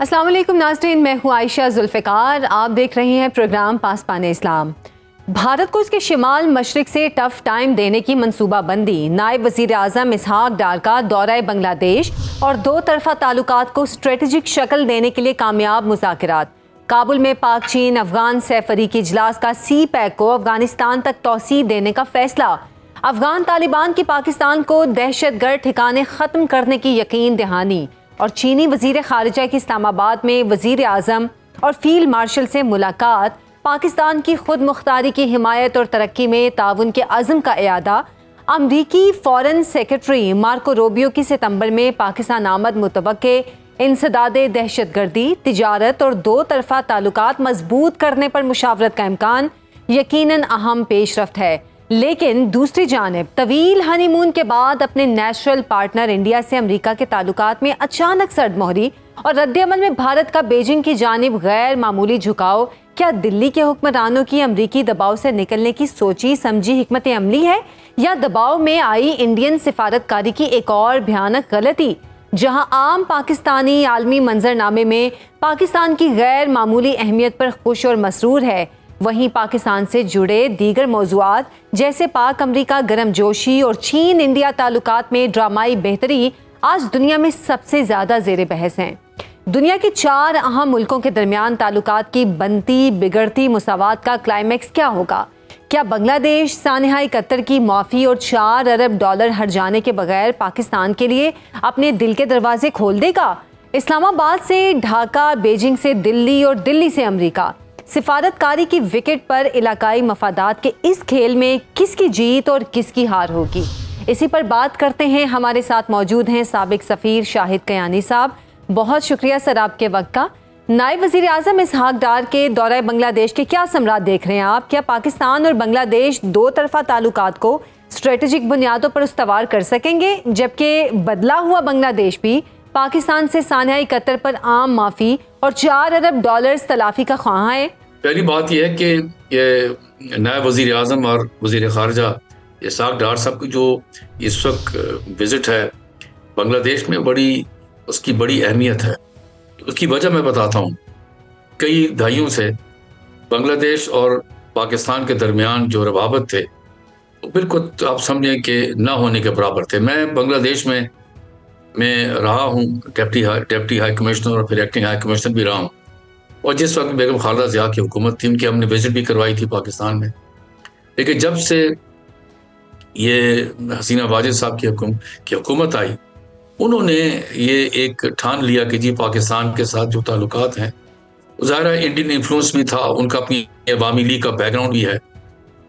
अस्सलाम वालेकुम नाज़रीन, मैं हूँ आयशा जुल्फ़िकार। आप देख रहे हैं प्रोग्राम पासबान इस्लाम। भारत को उसके शिमाल मशरिक से टफ टाइम देने की मनसूबाबंदी, नायब वज़ीर आज़म इसहाक डार का दौरा बांग्लादेश और दो तरफ़ा ताल्लुकात को स्ट्रेटजिक शक्ल देने के लिए कामयाब मुज़ाकरात। काबुल में पाक चीन अफगान सैफरीकी इजलास का सी पैक को अफगानिस्तान तक तौसीह देने का फैसला। अफगान तालिबान की पाकिस्तान को दहशतगर्द ठिकाने ख़त्म करने की यकीन दहानी। और चीनी वज़ीर ख़ारिजा की इस्लामाबाद में वज़ीर आज़म और फील्ड मार्शल से मुलाकात। पाकिस्तान की खुद मुख्तारी की हिमायत और तरक्की में ताउन के अज़्म का इयादा। अमरीकी फ़ॉरेन सेक्रेटरी मार्को रूबियो की सितंबर में पाकिस्तान आमद मुतवक्के। इंसदादे दहशतगर्दी, तिजारत और दो तरफ़ा ताल्लुकात मजबूत करने पर मुशावरत का इम्कान यकीनन अहम पेशरफ्त है। लेकिन दूसरी जानिब तवील हनीमून के बाद अपने नेचुरल पार्टनर इंडिया से अमेरिका के ताल्लुकात में अचानक सर्द मोहरी और रद्द-ए-अमल में भारत का बीजिंग की जानिब गैर मामूली झुकाव, क्या दिल्ली के हुक्मरानों की अमरीकी दबाव से निकलने की सोची समझी हिकमत अमली है, या दबाव में आई इंडियन सिफारतकारी की एक और भयानक गलती, जहां आम पाकिस्तानी आलमी मंजरनामे में पाकिस्तान की गैर मामूली अहमियत पर खुश और मसरूर है, वहीं पाकिस्तान से जुड़े दीगर मौज़ूआत जैसे पाक अमरीका गर्मजोशी और चीन इंडिया ताल्लुकात में ड्रामाई बेहतरी आज दुनिया में सबसे ज़्यादा ज़ेरे बहस हैं। दुनिया के 4 अहम मुल्कों के दरमियान ताल्लुकात की बनती बिगड़ती मुसावात का क्लाइमैक्स क्या होगा? क्या बांग्लादेश सानिहा कतर की माफ़ी और $4 अरब हर जाने के बगैर पाकिस्तान के लिए अपने दिल के दरवाजे खोल देगा? इस्लामाबाद से ढाका, बीजिंग से दिल्ली और दिल्ली से अमरीका, सिफारतकारी की विकेट पर इलाकाई मफादात के इस खेल में किसकी जीत और किसकी हार होगी? इसी पर बात करते हैं। हमारे साथ मौजूद हैं साबिक सफ़ीर शाहिद कयानी साहब। बहुत शुक्रिया सर आपके वक्त का। नायब वज़ीर आज़म इसहाक डार के दौरा बांग्लादेश के क्या समरात देख रहे हैं आप? क्या पाकिस्तान और बांग्लादेश दो तरफ़ा ताल्लुकात को स्ट्रेटजिक बुनियादों पर उस्तवार कर सकेंगे, जबकि बदला हुआ बांग्लादेश भी पाकिस्तान से सानिहा कतर पर आम माफ़ी और $4 अरब तलाफी का ख्वाह है? पहली बात यह है कि ये नायब वज़ीर आज़म और वज़ीर ख़ारिजा इसहाक डार साहब की जो इस वक्त विज़िट है बांग्लादेश में, उसकी बड़ी अहमियत है। उसकी वजह मैं बताता हूँ। कई दहाइयों से बांग्लादेश और पाकिस्तान के दरमियान जो रवाबत थे वो बिल्कुल आप समझें कि ना होने के बराबर थे। मैं बांग्लादेश में रहा हूँ, डेप्टी हाई कमिश्नर और फिर एक्टिंग हाई कमिश्नर भी रहा हूँ। और जिस वक्त बेगम खालिदा ज़िया की हुकूमत थी, उनकी हमने विजिट भी करवाई थी पाकिस्तान में। लेकिन जब से ये हसीना वाजिद साहब की हुकूमत आई, उन्होंने ये एक ठान लिया कि जी पाकिस्तान के साथ जो ताल्लुकात हैं, ज़ाहिर है इंडियन इन्फ्लुएंस भी था, उनका अपनी अवामी लीग का बैकग्राउंड भी है,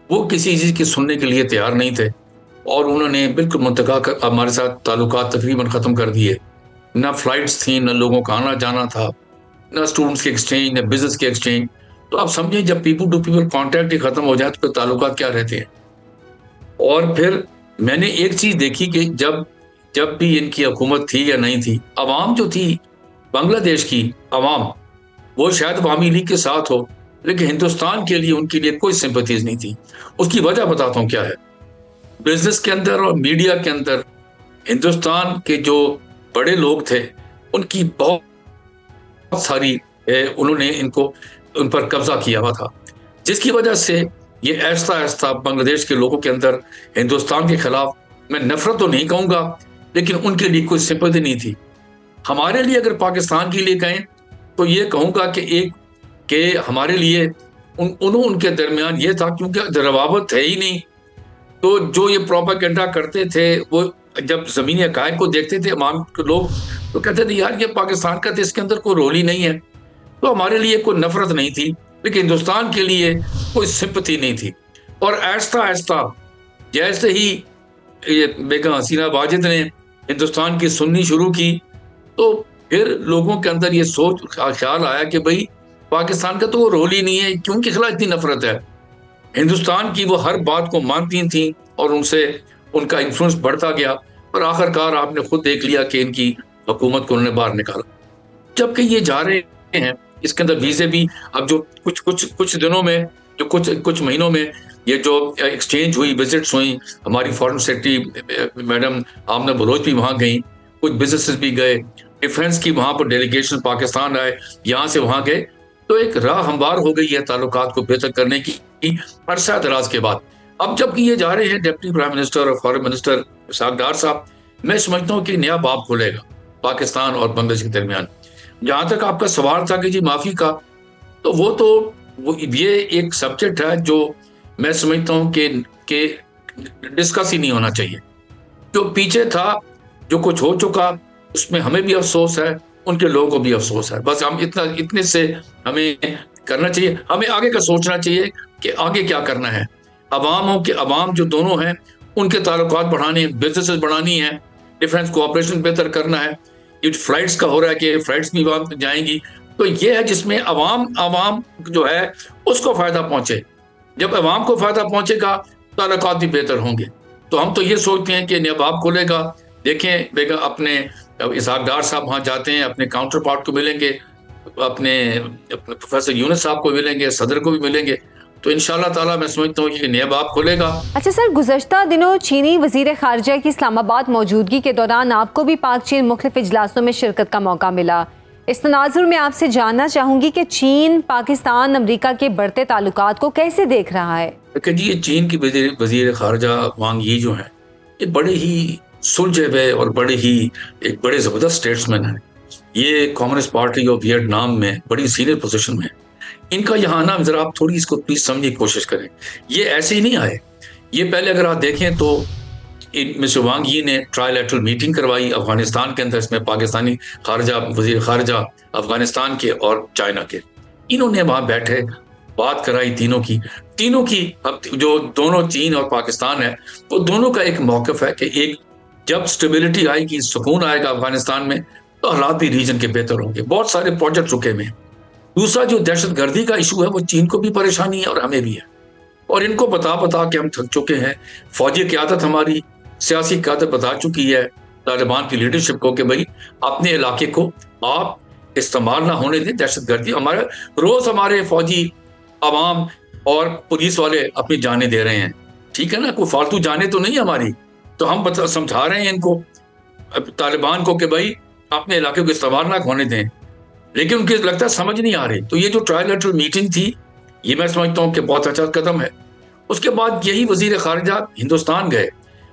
वो किसी चीज़ की सुनने के लिए तैयार नहीं थे और उन्होंने बिल्कुल मुंतका कर हमारे साथ ताल्लुकात तकरीबन ख़त्म कर दिए। ना फ्लाइट्स थी, न लोगों का आना जाना था, ना स्टूडेंट्स के एक्सचेंज, न बिजनेस के एक्सचेंज। तो आप समझें जब पीपल टू पीपल कॉन्टैक्ट ही ख़त्म हो जाए तो फिर ताल्लुकात क्या रहते हैं। और फिर मैंने एक चीज़ देखी कि जब भी इनकी हुकूमत थी या नहीं थी, अवाम जो थी बांग्लादेश की अवाम, वो शायद अवामी लीग के साथ हो, लेकिन हिंदुस्तान के लिए उनके लिए कोई सिंपैथीज नहीं थी। उसकी वजह बताता हूँ क्या है। बिजनेस के अंदर और मीडिया के अंदर हिंदुस्तान के जो बड़े लोग थे, उनकी बहुत सारी उन्होंने उन पर कब्जा किया हुआ था, जिसकी वजह से ये आहिस्ता आहिस्ता बांग्लादेश के लोगों के अंदर हिंदुस्तान के खिलाफ, मैं नफरत तो नहीं कहूँगा, लेकिन उनके लिए कोई सिंपैथी नहीं थी। हमारे लिए अगर पाकिस्तान के लिए कहें तो ये कहूँगा कि हमारे लिए उनके दरमियान ये था, क्योंकि रवाबत है ही नहीं, तो जो ये प्रोपेगेंडा करते थे, वो जब ज़मीनी हक़ाइक़ को देखते थे अवाम के लोग, तो कहते थे यार ये पाकिस्तान का तो इसके अंदर कोई रोल ही नहीं है। तो हमारे लिए कोई नफरत नहीं थी, लेकिन हिंदुस्तान के लिए कोई सिंपैथी नहीं थी। और आहिस्ता आहिस्ता जैसे ही ये बेगम हसीना वाजिद ने हिंदुस्तान की सुननी शुरू की, तो फिर लोगों के अंदर ये सोच ख्याल आया कि भाई पाकिस्तान का तो वो रोल ही नहीं है, क्यों के खिलाफ इतनी नफरत है। हिंदुस्तान की वो हर बात को मानती थी और उनसे उनका इन्फ्लुएंस बढ़ता गया, और आखिरकार आपने खुद देख लिया कि इनकी हुकूमत को उन्होंने बाहर निकाला। जबकि ये जा रहे हैं, इसके अंदर वीज़े भी अब जो कुछ दिनों में, जो कुछ महीनों में ये जो एक्सचेंज हुई, विजिट्स हुई, हमारी फॉरेन सेक्रेटरी मैडम आमना बलोच भी वहाँ गई, कुछ बिजनेसेस भी गए, डिफेंस की वहां पर डेलीगेशन पाकिस्तान आए, यहाँ से वहां गए, तो एक राह हमवार हो गई है ताल्लुकात को बेहतर करने की अरसा दराज के बाद। अब जबकि ये जा रहे हैं डिप्टी प्राइम मिनिस्टर और फॉरेन मिनिस्टर इसहाक डार साहब, मैं समझता हूँ कि नया बाब खुलेगा पाकिस्तान और बांग्लादेश के दरमियान। जहां तक आपका सवाल था कि जी माफी का, तो ये एक सब्जेक्ट है जो मैं समझता हूँ कि डिस्कस ही नहीं होना चाहिए। जो पीछे था, जो कुछ हो चुका, उसमें हमें भी अफसोस है, उनके लोगों को भी अफसोस है। बस हम इतने से हमें करना चाहिए। हमें आगे का सोचना चाहिए कि आगे क्या करना है। अवाम जो दोनों हैं, उनके ताल्लुकात बढ़ाने हैं, बिजनेसेस बढ़ानी है, डिफेंस कोऑपरेशन बेहतर करना है। ये फ्लाइट्स का हो रहा है कि फ्लाइट्स भी वहां जाएंगी, तो ये है जिसमें अवाम जो है उसको फायदा पहुंचे। जब अवाम को फायदा पहुंचेगा, ताल्लुकात भी बेहतर होंगे। तो हम तो ये सोचते हैं कि नया बाब खुलेगा। देखें बेगा, अपने इसहाक डार साहब वहां जाते हैं, अपने काउंटर पार्ट को मिलेंगे, अपने प्रोफेसर यूनुस साहब को मिलेंगे, सदर को भी मिलेंगे। तो इंशाल्लाह ताला मैं समझता हूँ कि नया बाब खुलेगा। अच्छा सर, गुज़श्ता दिनों चीनी वज़ीर ख़ारजा की इस्लामाबाद मौजूदगी के दौरान आपको भी पाक चीन मुख्तलिफ इजलासों में शिरकत का मौका मिला। इस तनाजुर में आपसे जानना चाहूँगी कि चीन पाकिस्तान अमरीका के बढ़ते ताल्लुकात को कैसे देख रहा है? जी, ये चीन की वज़ीर ख़ारजा वांग यी जो हैं, ये बड़े ही सुलझे हुए और एक बड़े ज़बरदस्त स्टेट्समैन हैं। ये कम्युनिस्ट पार्टी ऑफ वियतनाम में बड़ी सीनियर पोजीशन में। इनका यहाँ आना, जरा आप थोड़ी इसको प्लीज समझने की कोशिश करें। ये ऐसे ही नहीं आए। ये पहले अगर आप देखें तो मिस्टर वांग यी ने ट्राइलेटरल मीटिंग करवाई अफगानिस्तान के अंदर, इसमें पाकिस्तानी वजीर खारजा अफगानिस्तान के और चाइना के, इन्होंने वहां बैठे बात कराई तीनों की। अब जो दोनों चीन और पाकिस्तान है, वो दोनों का एक मौकफ है कि एक जब स्टेबिलिटी आएगी, सुकून आएगा अफगानिस्तान में, तो हालात भी रीजन के बेहतर होंगे। बहुत सारे प्रोजेक्ट रुके हुए हैं। दूसरा जो दहशतगर्दी का इशू है, वो चीन को भी परेशानी है और हमें भी है, और इनको बता के हम थक चुके हैं। फौजी क़यादत हमारी, सियासी क़यादत बता चुकी है तालिबान की लीडरशिप को कि भाई अपने इलाके को आप इस्तेमाल ना होने दें दहशतगर्दी। हमारे फौजी, अवाम और पुलिस वाले अपनी जानें दे रहे हैं, ठीक है ना, कोई फालतू जाने तो नहीं हमारी। तो हम समझा रहे हैं इनको, तालिबान को, कि भाई अपने इलाके को इस्तेमाल ना होने दें, लेकिन उनकी लगता है समझ नहीं आ रही। तो ये जो ट्राइलेटरल मीटिंग थी, ये मैं समझता हूँ कि बहुत अच्छा कदम है। उसके बाद यही वजीर खारजा हिंदुस्तान गए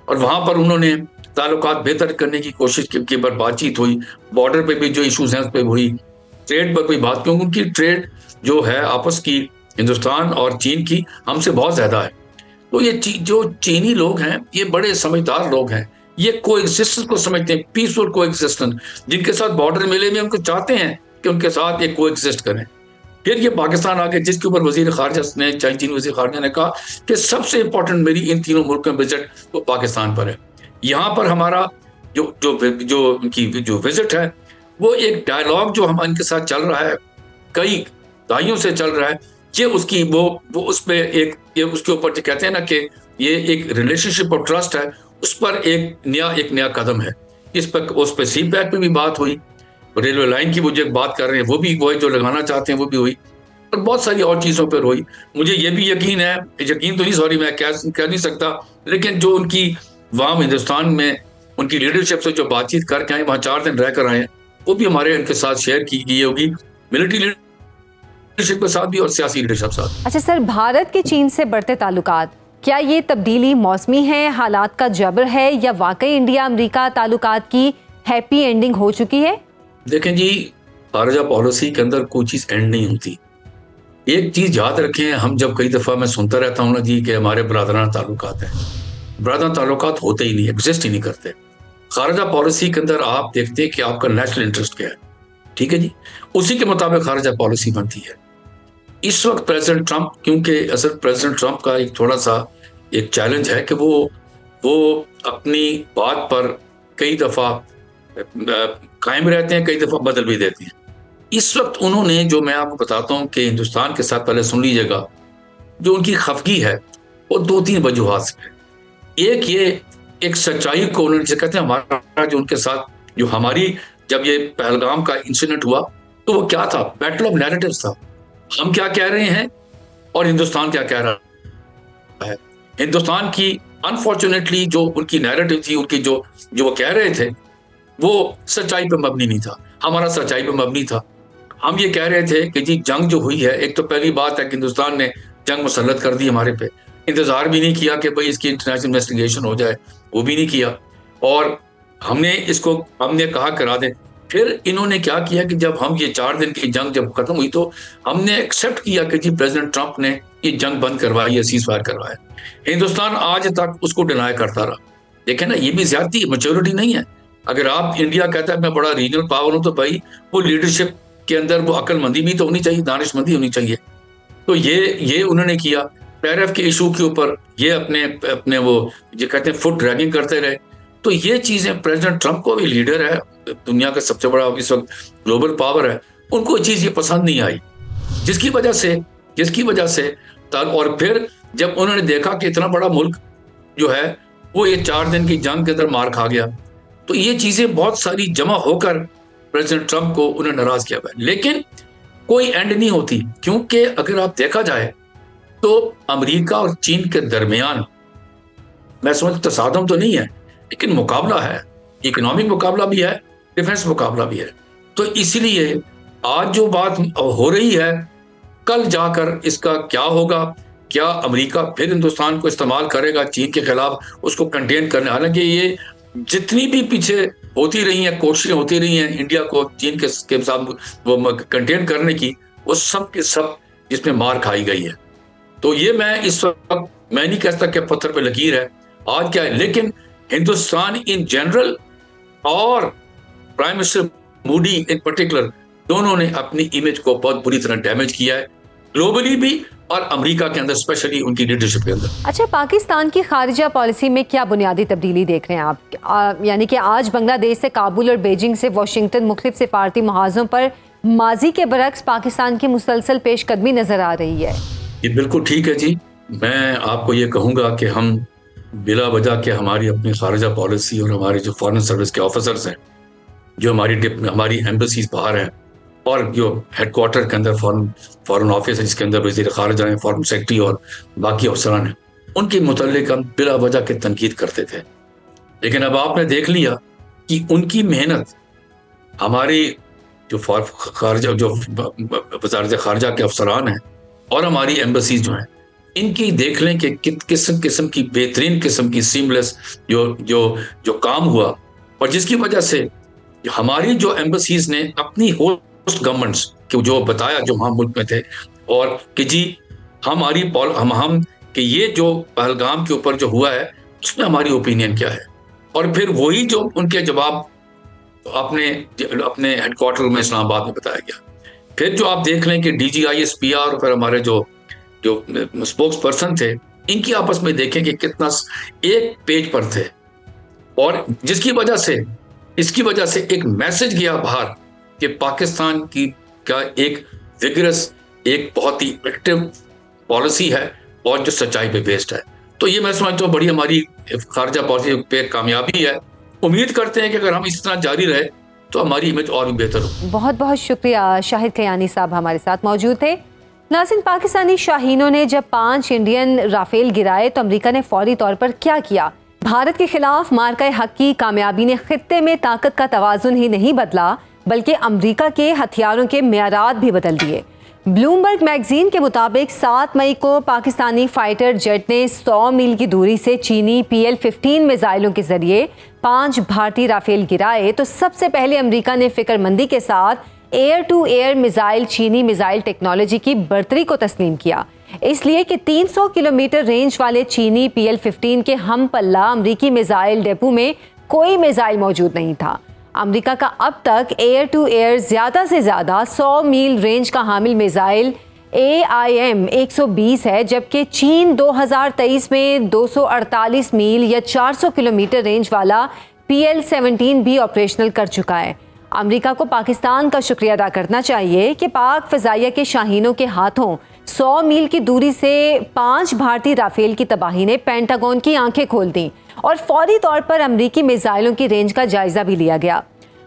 और वहां पर उन्होंने ताल्लुकात बेहतर करने की कोशिश की, पर बातचीत हुई। बॉर्डर पे भी जो इशूज हैं उस पर हुई, ट्रेड पर कोई बात, क्योंकि उनकी ट्रेड जो है आपस की, हिंदुस्तान और चीन की, हमसे बहुत ज्यादा है। तो ये जो चीनी लोग हैं, ये बड़े समझदार लोग हैं। ये कोएग्जिस्टेंस को समझते हैं, पीसफुल कोएग्जिस्टेंस। जिनके साथ बॉर्डर मिले हुए, उनको चाहते हैं कि उनके साथ एक कोएग्जिस्ट करें। फिर ये पाकिस्तान आ गए, जिसके ऊपर वजीर खारजा ने, चीनी वजीर खारजा ने कहा कि सबसे इंपॉर्टेंट मेरी इन तीनों मुल्कों में विजिट वो पाकिस्तान पर है। यहाँ पर हमारा जो उनकी जो विजिट है, वो एक डायलॉग जो हम इनके साथ चल रहा है, कई दहाइयों से चल रहा है, ये उसकी वो उस पर ये उसके ऊपर जो कहते हैं ना कि ये एक रिलेशनशिप ऑफ ट्रस्ट है, उस पर एक नया कदम है। उस पर सी पैक पे भी बात हुई, रेलवे लाइन की वो जो बात कर रहे हैं, वो जो लगाना चाहते हैं वो भी हुई, और बहुत सारी और चीज़ों पर हुई। मुझे ये भी यकीन तो नहीं, सॉरी मैं कह नहीं सकता, लेकिन जो उनकी वहाँ हिंदुस्तान में उनकी लीडरशिप से जो बातचीत करके आए, वहाँ 4 दिन रह कर आए, वो भी हमारे उनके साथ शेयर की गई होगी, मिलिट्री लीडरशिप के साथ भी और सियासी लीडरशिप के साथ। अच्छा सर, भारत के चीन से बढ़ते ताल्लुकात, क्या ये तब्दीली मौसमी है, हालात का जबर है, या वाकई इंडिया अमेरिका ताल्लुकात की हैप्पी एंडिंग हो चुकी है? देखें जी, खारजा पॉलिसी के अंदर कोई चीज़ एंड नहीं होती। एक चीज़ याद रखें, हम जब कई दफ़ा मैं सुनता रहता हूँ ना जी कि हमारे बरादराना ताल्लुकात हैं, बरादराना ताल्लुकात होते ही नहीं, एग्जिस्ट ही नहीं करते। खारजा पॉलिसी के अंदर आप देखते हैं कि आपका नेशनल इंटरेस्ट क्या है, ठीक है जी, उसी के मुताबिक खारजा पॉलिसी बनती है। इस वक्त प्रेसिडेंट ट्रंप, क्योंकि असल प्रेसिडेंट ट्रंप का एक थोड़ा सा एक चैलेंज है कि वो अपनी बात पर कई दफ़ा कायम रहते हैं, कई दफ़ा बदल भी देते हैं। इस वक्त उन्होंने, जो मैं आपको बताता हूँ कि हिंदुस्तान के साथ, पहले सुन लीजिएगा, जो उनकी खफगी है वो 2-3 वजूहात से है। एक सच्चाई को उन्होंने, कहते हैं हमारा जो उनके साथ जो हमारी, जब ये पहलगाम का इंसिडेंट हुआ तो वो क्या था, बैटल ऑफ नैरेटिव्स था। हम क्या कह रहे हैं और हिंदुस्तान क्या कह रहा है। हिंदुस्तान की अनफॉर्चुनेटली जो उनकी नैरेटिव थी, उनकी जो वो कह रहे थे, वो सच्चाई पे मबनी नहीं था, हमारा सच्चाई पे मबनी था। हम ये कह रहे थे कि जी जंग जो हुई है, एक तो पहली बात है कि हिंदुस्तान ने जंग मुसल्लत कर दी हमारे पे, इंतजार भी नहीं किया कि भाई इसकी इंटरनेशनल इन्वेस्टिगेशन हो जाए, वो भी नहीं किया, और हमने कहा करा दे। फिर इन्होंने क्या किया कि जब हम ये 4 दिन की जंग जब खत्म हुई तो हमने एक्सेप्ट किया कि जी प्रेसिडेंट ट्रंप ने ये जंग बंद करवाई है, सीज फायर करवाया। हिंदुस्तान आज तक उसको डिनाई करता रहा। देखें ना, ये भी ज्यादती, मैच्योरिटी नहीं है। अगर आप इंडिया कहता है मैं बड़ा रीजनल पावर हूं, तो भाई वो लीडरशिप के अंदर वो अक्लमंदी भी तो होनी चाहिए, दानिशमंदी होनी चाहिए। तो ये उन्होंने किया। टैरिफ के इशू के ऊपर ये अपने अपने वो जो कहते हैं फुट ड्रैगिंग करते रहे। तो ये चीजें प्रेसिडेंट ट्रंप को भी लीडर है, दुनिया का सबसे बड़ा इस वक्त ग्लोबल पावर है, उनको चीज ये पसंद नहीं आई, जिसकी वजह से और फिर जब उन्होंने देखा कि इतना बड़ा मुल्क जो है वो ये 4 दिन की जंग के अंदर मार खा गया, तो ये चीजें बहुत सारी जमा होकर प्रेसिडेंट ट्रंप को उन्हें नाराज किया हुआ है। लेकिन कोई एंड नहीं होती, क्योंकि अगर आप देखा जाए तो अमेरिका और चीन के दरमियान मैं समझ तसादम तो नहीं है, लेकिन मुकाबला है, इकोनॉमिक मुकाबला भी है, डिफेंस मुकाबला भी है। तो इसलिए आज जो बात हो रही है, कल जाकर इसका क्या होगा, क्या अमेरिका फिर हिंदुस्तान को इस्तेमाल करेगा चीन के खिलाफ उसको कंटेन करने। हालांकि ये जितनी भी पीछे होती रही हैं, कोशिशें होती रही हैं इंडिया को चीन के साथ वो कंटेन करने की, वो सब के सब जिसमें मार खाई गई है। तो ये मैं इस वक्त मैं नहीं कह सकता कि पत्थर पे लकीर है आज क्या है, लेकिन हिंदुस्तान इन जनरल और प्राइम मिनिस्टर मोदी इन पर्टिकुलर, दोनों ने अपनी इमेज को बहुत बुरी तरह डैमेज किया है, ग्लोबली भी और अमेरिका के अंदर, स्पेशली उनकी लीडरशिप के अंदर। अच्छा, पाकिस्तान की खारिजा पॉलिसी में क्या बुनियादी तब्दीली देख रहे हैं आप? यानी कि आज बांग्लादेश से काबुल और बीजिंग से वाशिंगटन मुख्तलिफ सिफारती मुहाज़ों पर माजी के बरक्स पाकिस्तान की मुसलसल पेशकदमी नजर आ रही है। ये बिल्कुल ठीक है जी। मैं आपको ये कहूँगा कि हम बिला वजह के हमारी अपनी खारिजा पॉलिसी और हमारे जो फॉरेन सर्विस के ऑफिसर्स हैं, जो हमारी एम्बेसीज बाहर हैं और जो हेडक्वार्टर के अंदर फॉरेन ऑफिस है जिसके अंदर वज़ीर ख़ारिजा हैं, फॉरेन सेक्रेटरी और बाकी अफसरान हैं, उनके मुतल्लिक हम बिला वजह के तनकीद करते थे। लेकिन अब आपने देख लिया कि उनकी मेहनत हमारी जो वज़ारत ख़ारिजा के अफसरान हैं और हमारी एम्बेसीज जो हैं, इनकी देख लें कि किस्म की बेहतरीन किस्म की सीमलेस जो काम हुआ, और जिसकी वजह से हमारी जो एम्बेसीज ने अपनी होस्ट गवर्नमेंट्स के जो बताया जो हम मुल्क में थे, और कि जी हमारी हम कि ये जो पहलगाम के ऊपर जो हुआ है उसमें हमारी ओपिनियन क्या है, और फिर वही जो उनके जवाब अपने हेडक्वार्टर में इस्लामाबाद में बताया गया। फिर जो आप देख लें कि DGISPR और फिर हमारे जो स्पोक्स पर्सन थे, इनकी आपस में देखें कि कितना एक पेज पर थे, और इसकी वजह से एक मैसेज गया बाहर कि पाकिस्तान का एक विगरस, एक बहुत ही एक्टिव पॉलिसी है और जो सच्चाई पे बेस्ड है। तो ये मैं समझता हूँ बड़ी हमारी खारजा पॉलिसी पे कामयाबी है। उम्मीद करते हैं कि अगर हम इस तरह जारी रहे तो हमारी इमेज और भी बेहतर हो। बहुत बहुत शुक्रिया। शाहिद कयानी साहब हमारे साथ मौजूद थे। नाज़रीन, पाकिस्तानी शाहीनों ने जब 5 इंडियन राफेल गिराए तो अमेरिका ने फौरी तौर पर क्या किया? भारत के खिलाफ मार्का हक की कामयाबी ने खित्ते में ताकत का तवाज़ुन ही नहीं बदला, बल्कि अमेरिका के हथियारों के मेयारात भी बदल दिए। ब्लूमबर्ग मैगजीन के मुताबिक 7 मई को पाकिस्तानी फाइटर जेट ने 100 मील की दूरी से चीनी PL-15 मिसाइलों के जरिए 5 भारतीय राफेल गिराए तो सबसे पहले अमेरिका ने फिक्रमंदी के साथ एयर टू एयर मिसाइल चीनी मिसाइल टेक्नोलॉजी की बर्तरी को तस्लीम किया, इसलिए कि 300 किलोमीटर रेंज वाले चीनी PL-15 के हम पल्ला अमरीकी मिसाइल डेपो में कोई मिसाइल मौजूद नहीं था। अमेरिका का अब तक एयर टू एयर ज़्यादा से ज़्यादा 100 मील रेंज का हामिल मिसाइल AIM-120 है, जबकि चीन 2023 में 248 मील या 400 किलोमीटर रेंज वाला PL-17 भी ऑपरेशनल कर चुका है। अमेरिका को पाकिस्तान का शुक्रिया अदा करना चाहिए कि पाक फ़ज़ाइया के शाहीनों के हाथों 100 मील की दूरी से 5 भारतीय राफेल की तबाही ने पेंटागन की आंखें खोल दी और फौरी तौर पर अमरीकी मिसाइलों की रेंज का जायजा भी लिया गया।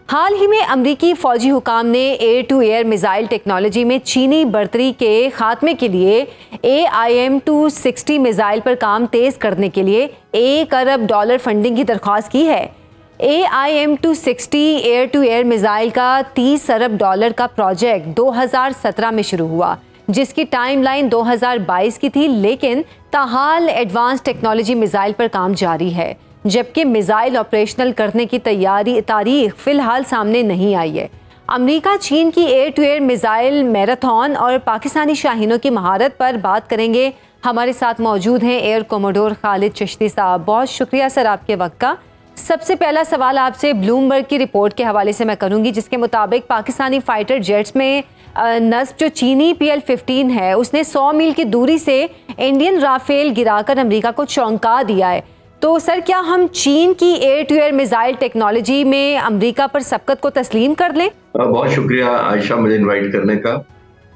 हाल ही में अमरीकी फौजी हुकाम ने air to air missile technology में चीनी बर्तरी के खात्मे के लिए AIM-260 मिसाइल पर काम तेज करने के लिए $1 अरब फंडिंग की दरख्वास्त की है। AIM-260 air to air missile का $30 अरब का प्रोजेक्ट 2017 में शुरू हुआ, जिसकी टाइमलाइन 2022 की थी, लेकिन ताहाल एडवांस टेक्नोलॉजी मिसाइल पर काम जारी है, जबकि मिसाइल ऑपरेशनल करने की तारीख फिलहाल सामने नहीं आई है। अमेरिका चीन की air to air missile marathon और पाकिस्तानी शाहीनों की महारत पर बात करेंगे। हमारे साथ मौजूद हैं एयर कोमोडोर खालिद चिश्ती साहब। बहुत शुक्रिया सर आपके वक्त का। सबसे पहला सवाल आपसे ब्लूमबर्ग की रिपोर्ट के हवाले से मैं करूंगी, जिसके मुताबिक पाकिस्तानी फाइटर जेट्स में नस्ब जो चीनी PL-15 है, उसने 100 मील की दूरी से इंडियन राफेल गिराकर अमेरिका को चौंका दिया है। तो सर, क्या हम चीन की air to air missile technology में अमेरिका पर सबकत को तस्लीम कर लें? बहुत शुक्रिया आयशा मुझे इनवाइट करने का।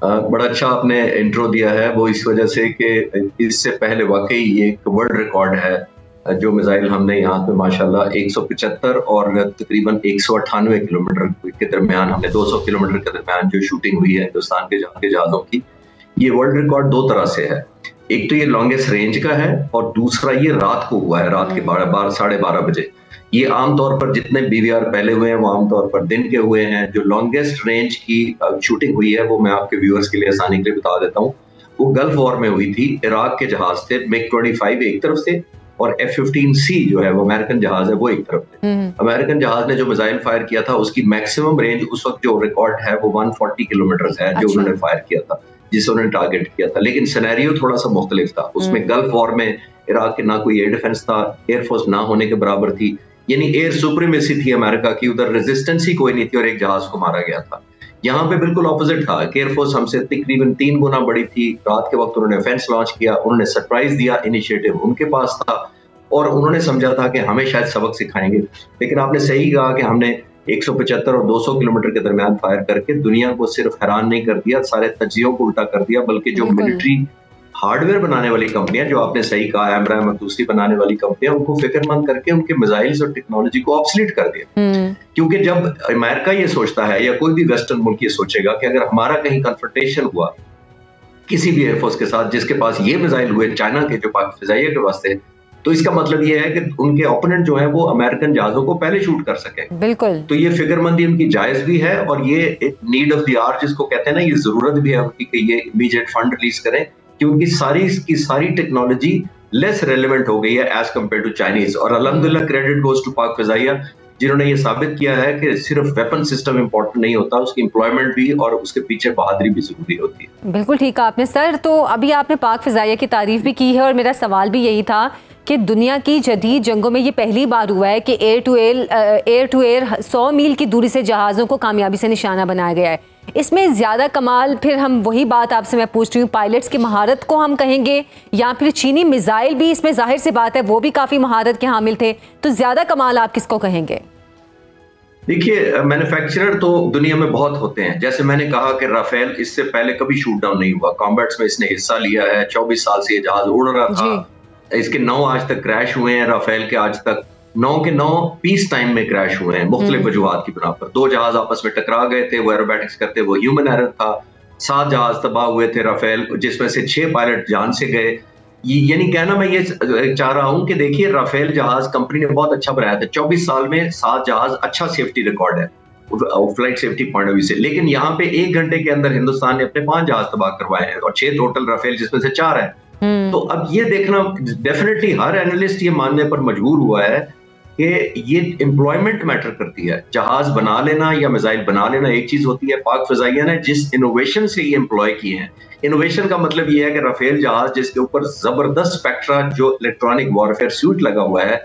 बड़ा अच्छा आपने इंट्रो दिया है, वो इस वजह से कि इससे पहले वाकई ये एक वर्ल्ड रिकॉर्ड है जो मिसाइल हमने यहाँ पे माशाल्लाह 175 और तकरीबन 198 किलोमीटर के दरमियान, हमने 200 किलोमीटर के दरमियान जो शूटिंग हुई है हिंदुस्तान के जहाज़ों की, ये वर्ल्ड रिकॉर्ड दो तरह से है। एक तो ये लॉन्गेस्ट रेंज का है और दूसरा ये रात को हुआ है, रात के 12:30 बजे। ये आमतौर पर जितने BVR पहले हुए हैं वो आमतौर पर दिन के हुए हैं। जो लॉन्गेस्ट रेंज की शूटिंग हुई है वो मैं आपके व्यूअर्स के लिए आसानी के लिए बता देता हूँ। वो गल्फ वॉर में हुई थी। इराक के जहाज थे MiG-25 एक तरफ से और F-15C जो है वो अमेरिकन जहाज है वो एक तरफ थे। अमेरिकन जहाज ने जो मिसाइल फायर किया था उसकी मैक्सिमम रेंज उस वक्त जो रिकॉर्ड है वो 140 किलोमीटर है जो उन्होंने फायर किया था, जिसे उन्होंने टारगेट किया था। लेकिन सिनेरियो थोड़ा सा मुख्तलिफ था। उसमें गल्फ वॉर में इराक के ना कोई एयर डिफेंस था, एयरफोर्स ना होने के बराबर थी, यानी एयर सुप्रीमेसी थी अमेरिका की, उधर रेजिस्टेंस ही कोई नहीं थी और एक जहाज को मारा गया था। यहाँ पे बिल्कुल ऑपोजिट था कि एयरफोर्स हमसे तकरीबन 3 गुना बड़ी थी। रात के वक्त उन्होंने ऑफेंस लॉन्च किया, उन्होंने सरप्राइज दिया, इनिशिएटिव उनके पास था और उन्होंने समझा था कि हमें शायद सबक सिखाएंगे। लेकिन आपने सही कहा कि हमने 175 और 200 किलोमीटर के दरमियान फायर करके दुनिया को सिर्फ हैरान नहीं कर दिया, सारे तज्जियों को उल्टा कर दिया, बल्कि जो मिलिट्री हार्डवेयर बनाने वाली कंपनियां, जो आपने सही कहा एमराम और दूसरी बनाने वाली कंपनियां, उनको फिक्रमंद करके उनके मिसाइल्स और टेक्नोलॉजी को ऑब्सोलीट कर दिया। क्योंकि जब अमेरिका ये सोचता है या कोई भी वेस्टर्न मुल्क ये सोचेगा कि अगर हमारा कहीं कन्फ्रंटेशन हुआ किसी भी एयरफोर्स के साथ जिसके पास ये मिसाइल हुए, चाइना के जो पाक फिजाइया के वास्ते, तो इसका मतलब ये है कि उनके ओपोनेंट जो है वो अमेरिकन जहाजों को पहले शूट कर सके। बिल्कुल। तो ये फिक्रमंदी उनकी जायज भी है और ये एक नीड ऑफ द आवर जिसको कहते हैं ना, ये जरूरत भी है उनकी कि ये इमीडिएट फंड रिलीज करें, क्योंकि सारी टेक्नोलॉजी लेस रेलेवेंट हो गई है एज कम्पेयर टू चाइनीज। और अल्हम्दुलिल्लाह क्रेडिट गोज टू पाक फिजाइया, जिन्होंने ये साबित किया है कि सिर्फ वेपन सिस्टम इंपॉर्टेंट नहीं होता, उसकी एम्प्लॉयमेंट भी और उसके पीछे बहादुरी भी जरूरी होती है। बिल्कुल ठीक कहा आपने सर। तो अभी आपने पाक फिजाइया की तारीफ भी की है और मेरा सवाल भी यही था कि दुनिया की जदीद जंगों में ये पहली बार हुआ है कि एयर टू एयर 100 मील की दूरी से जहाज़ों को कामयाबी से निशाना बनाया गया है। इसमें ज़्यादा कमाल, फिर हम वही बात आपसे मैं पूछ रही हूँ, पायलट्स की महारत को हम कहेंगे या फिर चीनी मिसाइल भी, इसमें जाहिर सी बात है वो भी काफ़ी महारत के हामिल थे, तो ज़्यादा कमाल आप किसको कहेंगे? देखिए, मैन्युफैक्चरर तो दुनिया में बहुत होते हैं। जैसे मैंने कहा कि राफेल इससे पहले कभी शूट डाउन नहीं हुआ, कॉम्बैट्स में इसने हिस्सा लिया है, 24 साल से ये जहाज उड़ रहा था। इसके 9 आज तक क्रैश हुए हैं राफेल के, आज तक 9 के 9 पीस टाइम में क्रैश हुए हैं मुख्तलिफ वजूहात की बिना पर। 2 जहाज आपस में टकरा गए थे, वो एरोबैटिक्स करते, वो ह्यूमन एरर था। 7 जहाज तबाह हुए थे राफेल, जिसमें से 6 पायलट जान से गए। यानी कहना मैं ये चाह रहा हूं कि देखिए, राफेल जहाज कंपनी ने बहुत अच्छा बनाया था। 24 साल में 7 जहाज अच्छा सेफ्टी रिकॉर्ड है flight safety point of view से। लेकिन यहाँ पे 1 घंटे के अंदर हिंदुस्तान ने अपने 5 जहाज तबाह करवाए हैं और 6 टोटल राफेल, जिसमें से 4 है। तो अब ये देखना, डेफिनेटली हर एनालिस्ट ये मानने पर मजबूर हुआ है कि ये एम्प्लॉयमेंट मैटर करती है। जहाज बना लेना या मिसाइल बना लेना एक चीज होती है। पाक फिजाइया ने जिस इनोवेशन से ये एम्प्लॉय किए हैं, इनोवेशन का मतलब ये है कि राफेल जहाज जिसके ऊपर जबरदस्त स्पेक्ट्रा जो इलेक्ट्रॉनिक वॉरफेयर सूट लगा हुआ है,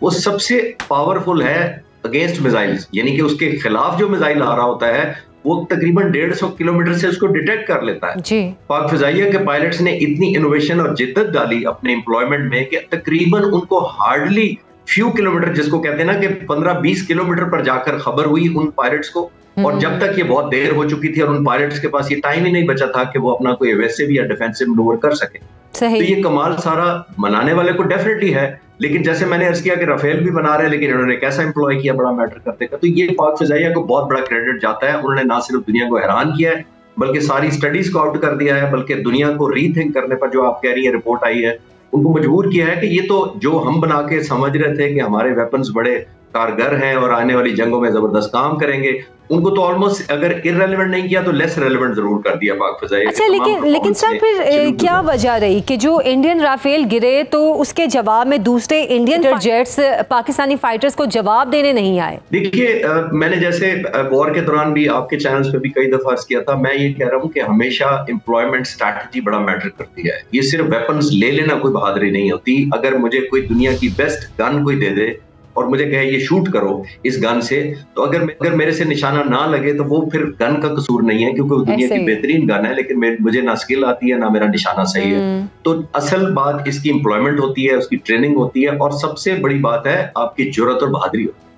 वो सबसे पावरफुल है अगेंस्ट मिसाइल्स, यानी कि उसके खिलाफ जो मिसाइल आ रहा होता है वो तकरीबन 150 किलोमीटर से उसको डिटेक्ट कर लेता है जी। पाक फिजाइया के पायलट्स ने इतनी इनोवेशन और जिद्दत डाली अपने एम्प्लॉयमेंट में कि तकरीबन उनको हार्डली फ्यू किलोमीटर, जिसको कहते हैं ना कि 15-20 किलोमीटर पर जाकर खबर हुई उन पायलट्स को। और जब तक ये बहुत देर हो चुकी थी और उन पायलट्स के पास ये टाइम ही नहीं बचा था कि वो अपना कोई एवेसिव या डिफेंसिव मैनूवर कर सके। तो ये कमाल सारा मनाने वाले को डेफिनेटली है। लेकिन जैसे मैंने अर्ज किया कि राफेल भी बना रहे हैं, लेकिन इन्होंने कैसा एम्प्लॉय किया बड़ा मैटर करते का। तो ये पाक फिजाइया को बहुत बड़ा क्रेडिट जाता है। उन्होंने ना सिर्फ दुनिया को हैरान किया है बल्कि सारी स्टडीज को आउट कर दिया है, बल्कि दुनिया को रीथिंक करने पर, जो आप कह रही है रिपोर्ट आई है, उनको मजबूर किया है कि ये तो जो हम बना के समझ रहे थे कि हमारे वेपन्स बड़े कारगर हैं और आने वाली जंगों में जबरदस्त काम करेंगे, उनको तो ऑलमोस्ट अगर इररेलेवेंट नहीं किया तो लेस रेलेवेंट जरूर कर दिया पाक फ़िज़ाइया। अच्छा, लेकिन सर फिर क्या वजह रही कि जो इंडियन राफेल गिरे तो उसके जवाब में दूसरे इंडियन जेट्स पाकिस्तानी फाइटर्स को जवाब देने नहीं आए? देखिए, मैंने जैसे वॉर के दौरान भी आपके चैनल्स पे भी कई दफा अर्ज किया था, मैं ये कह रहा हूँ कि हमेशा एम्प्लॉयमेंट स्ट्रैटेजी बड़ा मैटर करती है। ये सिर्फ वेपन्स ले लेना कोई बहादुरी नहीं होती। अगर मुझे कोई दुनिया की बेस्ट गन कोई दे दे और मुझे कहे ये शूट करो इस गन से, तो अगर मेरे से निशाना ना लगे तो वो फिर गन का कसूर नहीं है, क्योंकि वो दुनिया की बेहतरीन गन है, लेकिन मुझे ना स्किल आती है ना मेरा निशाना सही है। तो असल बात इसकी एम्प्लॉयमेंट होती है, उसकी ट्रेनिंग होती है, और सबसे बड़ी बात है आपकी जुर्रत और बहादुरी होती है,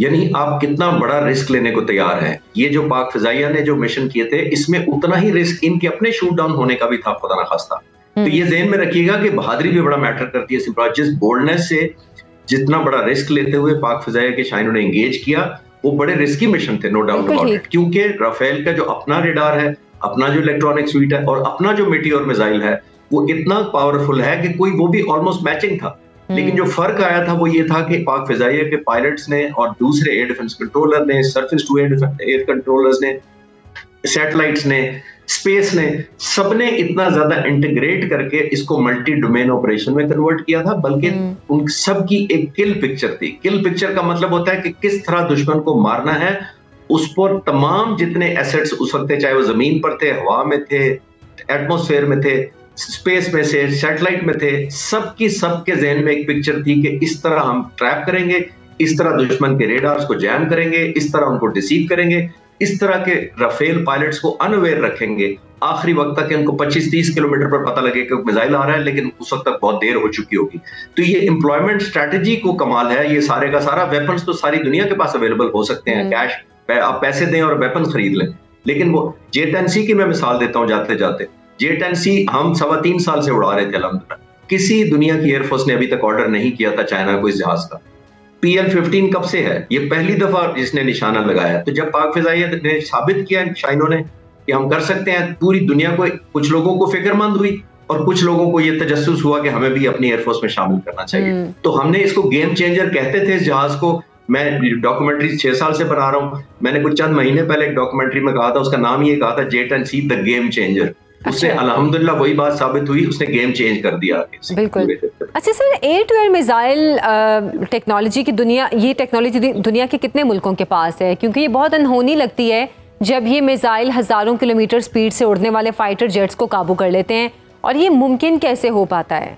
यानी आप कितना बड़ा रिस्क लेने को तैयार हैं। ये जो पाक फ़िज़ाइया ने जो मिशन किए थे, इसमें उतना ही रिस्क इनके अपने शूट डाउन होने का भी था, खुदा ना खास्ता। तो ये ज़हन में रखिएगा कि बहादुरी भी बड़ा मैटर करती है। जिस बोल्डनेस से, जितना बड़ा रिस्क लेते हुए पाक फ़िज़ाइया के शाइनों ने एंगेज किया, वो बड़े रिस्की मिशन थे, नो डाउट अबाउट इट। क्योंकि राफेल का जो अपना रेडार है, अपना जो इलेक्ट्रॉनिक स्वीट है और अपना जो मीटियोर मिसाइल है, वो इतना पावरफुल है कि वो भी ऑलमोस्ट मैचिंग था। लेकिन जो फर्क आया था वो ये था कि पाक फ़िज़ाइया के पायलट्स ने और दूसरे एयर डिफेंस कंट्रोलर ने, सरफेस टू एयर कंट्रोलर्स ने, सैटेलाइट्स ने, स्पेस ने, सबने इतना ज्यादा इंटीग्रेट करके इसको मल्टी डोमेन ऑपरेशन में कन्वर्ट किया था। बल्कि उन सब की एक किल पिक्चर थी। किल पिक्चर का मतलब होता है कि किस तरह दुश्मन को मारना है। उस पर तमाम जितने एसेट्स उस वक्त थे, चाहे वो जमीन पर थे, हवा में थे, एटमॉस्फेयर में थे, स्पेस में से, सैटेलाइट में थे, सबके ज़हन में एक पिक्चर थी कि इस तरह हम ट्रैप करेंगे, इस तरह दुश्मन के रेडार्स को जैम करेंगे, इस तरह उनको डिसीव करेंगे, इस तरह के राफेल पायलट्स को अनअवेयर रखेंगे। आखिरी वक्त तक इनको 25-30 किलोमीटर पर पता लगे कि मिसाइल आ रहा है, लेकिन उस वक्त तक बहुत देर हो चुकी होगी। तो ये एम्प्लॉयमेंट स्ट्रैटेजी को कमाल है। ये सारे का सारा वेपन्स तो सारी दुनिया के पास अवेलेबल हो सकते हैं, कैश आप पैसे दें और वेपन खरीद लें। लेकिन वो J-10C की मैं मिसाल देता हूँ जाते जाते। J-10C हम 3.25 साल से उड़ा रहे थे अल्हम्दुलिल्लाह। किसी दुनिया की एयरफोर्स ने अभी तक ऑर्डर नहीं किया था चाइना को इस जहाज का। PL-15 कब से है? ये पहली दफा जिसने निशाना लगाया। तो जब पाक फ़िज़ाइया ने साबित किया शाइनों ने कि हम कर सकते हैं, पूरी दुनिया को, कुछ लोगों को फिक्रमंद हुई और कुछ लोगों को ये तजस्सुस हुआ कि हमें भी अपनी एयरफोर्स में शामिल करना चाहिए। तो हमने इसको गेम चेंजर कहते थे इस जहाज को। मैं डॉक्यूमेंट्री 6 साल से बना रहा हूँ। मैंने कुछ चंद महीने पहले एक डॉक्यूमेंट्री में कहा था, उसका नाम ये कहा था J-10C द गेम चेंजर। उससे अल्हम्दुलिल्लाह वही बात साबित हुई, उसने गेम चेंज कर दिया। बिल्कुल। अच्छा sir, air to air missile technology की ये टेक्नोलॉजी दुनिया के कितने मुल्कों के पास है? क्योंकि ये बहुत अनहोनी लगती है जब ये मिसाइल हज़ारों किलोमीटर स्पीड से उड़ने वाले फाइटर जेट्स को काबू कर लेते हैं, और ये मुमकिन कैसे हो पाता है?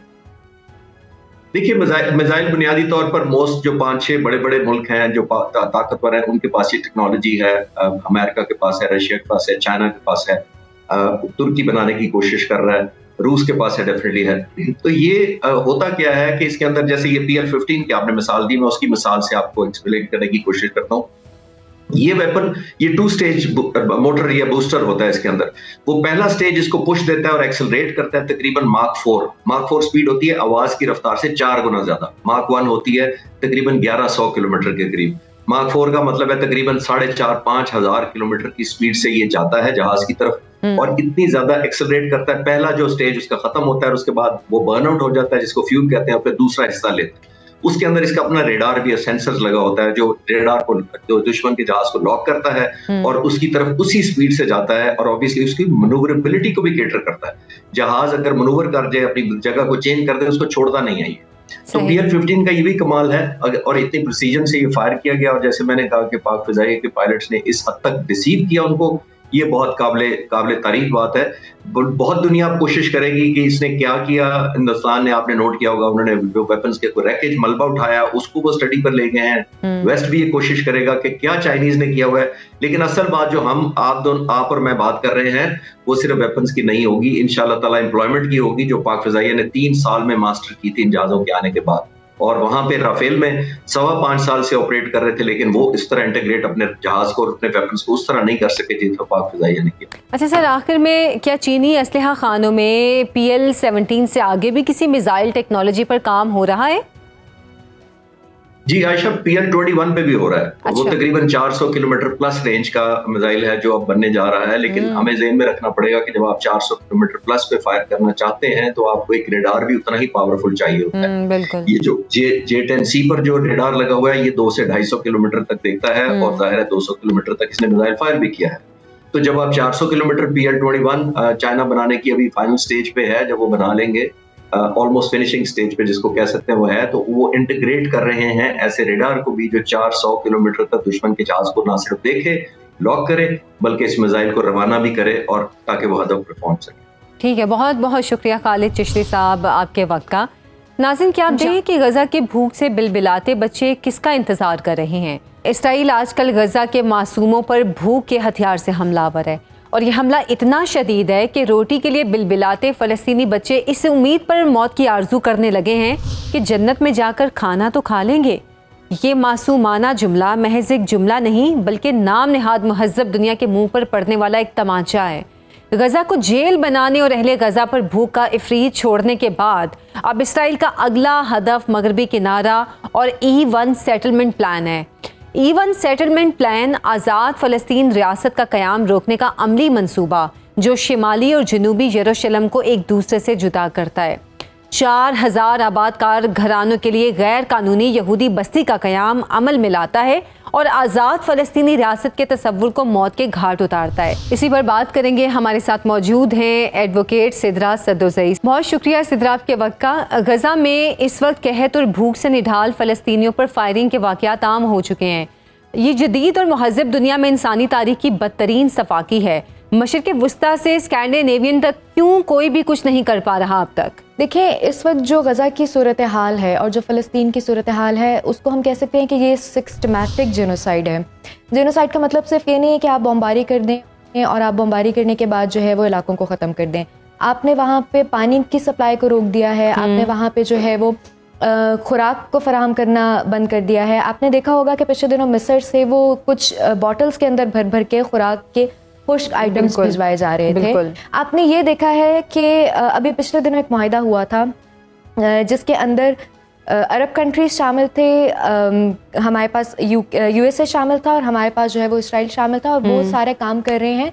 देखिए, मिसाइल बुनियादी तौर पर मोस्ट जो 5-6 बड़े-बड़े मुल्क हैं जो ताकतवर हैं, उनके पास ये टेक्नोलॉजी है। अमेरिका के पास है, रशिया के पास है, चाइना के पास है, तुर्की बनाने की कोशिश कर रहा है, रूस के पास है, डेफिनेटली है। तो ये होता क्या है कि इसके अंदर जैसे ये PL-15 की आपने मिसाल दी, मैं उसकी मिसाल से आपको एक्सप्लेन करने की कोशिश करता हूँ। ये वेपन, ये 2 स्टेज मोटर या बूस्टर होता है इसके अंदर। वो पहला स्टेज इसको पुश देता है और एक्सेलरेट करता है तकरीबन Mach 4 स्पीड होती है आवाज की रफ्तार से 4 गुना ज्यादा। Mach 1 होती है तकरीबन 1100 किलोमीटर के करीब। Mach 4 का मतलब है तकरीबन 4,500-5 हजार किलोमीटर की स्पीड से ये जाता है जहाज की तरफ और इतनी ज्यादा एक्सेलरेट करता है। पहला जो स्टेज उसका खत्म होता है और उसके बाद वो बर्नआउट हो जाता है, जिसको फ्यूल कहते हैं, और फिर दूसरा हिस्सा लेते हैं। उसके अंदर इसका अपना रेडार भी है, सेंसर्स लगा होता है जो रेडार को, जो दुश्मन के जहाज को लॉक करता है और उसकी तरफ उसी स्पीड से जाता है और ऑब्वियसली उसकी मनूवरेबिलिटी को भी केटर करता है। जहाज अगर मनूवर कर जाए, अपनी जगह को चेंज कर दे, उसको छोड़ता नहीं है ये। तो PL-15 का ये भी कमाल है और इतनी प्रिसीजन से ये फायर किया गया। और जैसे मैंने कहा कि पाक फ़िज़ाइया के पायलट्स ने इस हद तक डिसीव किया उनको, ये बहुत काबिले तारीफ बात है। बहुत दुनिया कोशिश करेगी कि इसने क्या किया। हिंदुस्तान ने, आपने नोट किया होगा, उन्होंने जो वेपन्स के कोई रैकेज मलबा उठाया उसको वो स्टडी पर ले गए हैं। वेस्ट भी ये कोशिश करेगा कि क्या चाइनीज ने किया हुआ है। लेकिन असल बात जो आप और मैं बात कर रहे हैं वो सिर्फ वेपन्स की नहीं होगी, इंशाल्लाह ताला एम्प्लॉयमेंट की होगी, जो पाक फ़िज़ाइया ने 3 साल में मास्टर की थी इन जहाजों के आने के बाद। और वहां पे राफेल में 5.25 साल से ऑपरेट कर रहे थे, लेकिन वो इस तरह इंटीग्रेट अपने जहाज को और अपने वेपन्स को उस तरह नहीं कर सके जितना पाक फ़िज़ाइया ने किया। अच्छा सर, आखिर में क्या चीनी असलहा खानों में PL-17 से आगे भी किसी मिसाइल टेक्नोलॉजी पर काम हो रहा है? जी आयशा, PL-21 पे भी हो रहा है। वो अच्छा। तकरीबन 400 किलोमीटर प्लस रेंज का मिसाइल है जो अब बनने जा रहा है, लेकिन हमें ज़हन में रखना पड़ेगा कि जब आप 400 किलोमीटर प्लस पे फायर करना चाहते हैं तो आपको एक रेडार भी उतना ही पावरफुल चाहिए होता है। बिल्कुल। ये जो J-10C पर जो रेडार लगा हुआ है, ये 2 से 250 किलोमीटर तक देखता है और जाहिर है 200 किलोमीटर तक इसने मिसाइल फायर भी किया है। तो जब आप 400 किलोमीटर PL-21 चाइना बनाने की अभी फाइनल स्टेज पे है, जब वो बना लेंगे, ऑलमोस्ट फिनिशिंग स्टेज पे जिसको कह सकते हैं वो है, तो वो इंटीग्रेट कर रहे हैं ऐसे रेडार को भी जो 400 किलोमीटर तक दुश्मन के जहाज को ना सिर्फ देखे, लॉक करे, बल्कि इस मिसाइल को रवाना भी करे और ताकि वो हदफ पर पहुंच सके। ठीक है, बहुत बहुत शुक्रिया खालिद चिश्ती साहब आपके वक्त का। नाज़रीन, क्या आप देखें कि गजा की भूख से बिलबिलाते बच्चे किसका इंतजार कर रहे हैं। इसराइल आजकल गजा के मासूमों पर भूख के हथियार से हमलावर है और ये हमला इतना शदीद है कि रोटी के लिए बिलबिलाते फ़लस्तीनी बच्चे इस उम्मीद पर मौत की आरजू करने लगे हैं कि जन्नत में जाकर खाना तो खा लेंगे। ये मासूमाना जुमला महज एक जुमला नहीं, बल्कि नाम नेहाद महज़्ज़ब दुनिया के मुंह पर पड़ने वाला एक तमाचा है। गजा को जेल बनाने और अहले गजा पर भूख का इफरीत छोड़ने के बाद अब इसराइल का अगला हदफ मगरबी किनारा और E1 सेटलमेंट प्लान है। E1 सेटलमेंट प्लान आज़ाद फ़लस्तीन रियासत का क़याम रोकने का अमली मंसूबा जो शिमाली और जनूबी यरूशलेम को एक दूसरे से जुदा करता है। 4000 आबादकार घरानों के लिए गैर कानूनी यहूदी बस्ती का क़याम अमल में लाता है और आज़ाद फ़लस्तीनी रियासत के तसव्वुर को मौत के घाट उतारता है। इसी पर बात करेंगे। हमारे साथ मौजूद हैं एडवोकेट सिद्रा सदोज़ई। बहुत शुक्रिया सिद्रा आपके वक्त का। गजा में इस वक्त कहत और भूख से निढाल फ़लस्तीनियों पर फायरिंग के वाक़यात आम हो चुके हैं। ये जदीद और महज़्ज़ब दुनिया में इंसानी तारीख़ की बदतरीन सफाकी है। मशरिक़ वुस्ता से स्कैंडिनेवियन तक क्यों कोई भी कुछ नहीं कर पा रहा अब तक? देखिए, इस वक्त जो गज़ा की सूरत हाल है और जो फ़लस्तीन की सूरत हाल है, उसको हम कह सकते हैं कि ये सिस्टमैटिक जेनोसाइड है। जेनोसाइड का मतलब सिर्फ ये नहीं है कि आप बमबारी कर दें और आप बमबारी करने के बाद जो है वो इलाकों को ख़त्म कर दें। आपने वहाँ पे पानी की सप्लाई को रोक दिया है, आपने वहाँ पे जो है वो खुराक को फराहम करना बंद कर दिया है। आपने देखा होगा कि पिछले दिनों मिस्र से वो कुछ बॉटल्स के अंदर भर भर के खुराक के खुश्क आइटम्स भिजवाए जा रहे थे। आपने ये देखा है कि अभी पिछले दिनों एक मुआहिदा हुआ था जिसके अंदर अरब कंट्रीज शामिल थे, हमारे पास USA शामिल था और हमारे पास जो है वो इसराइल शामिल था और वो सारे काम कर रहे हैं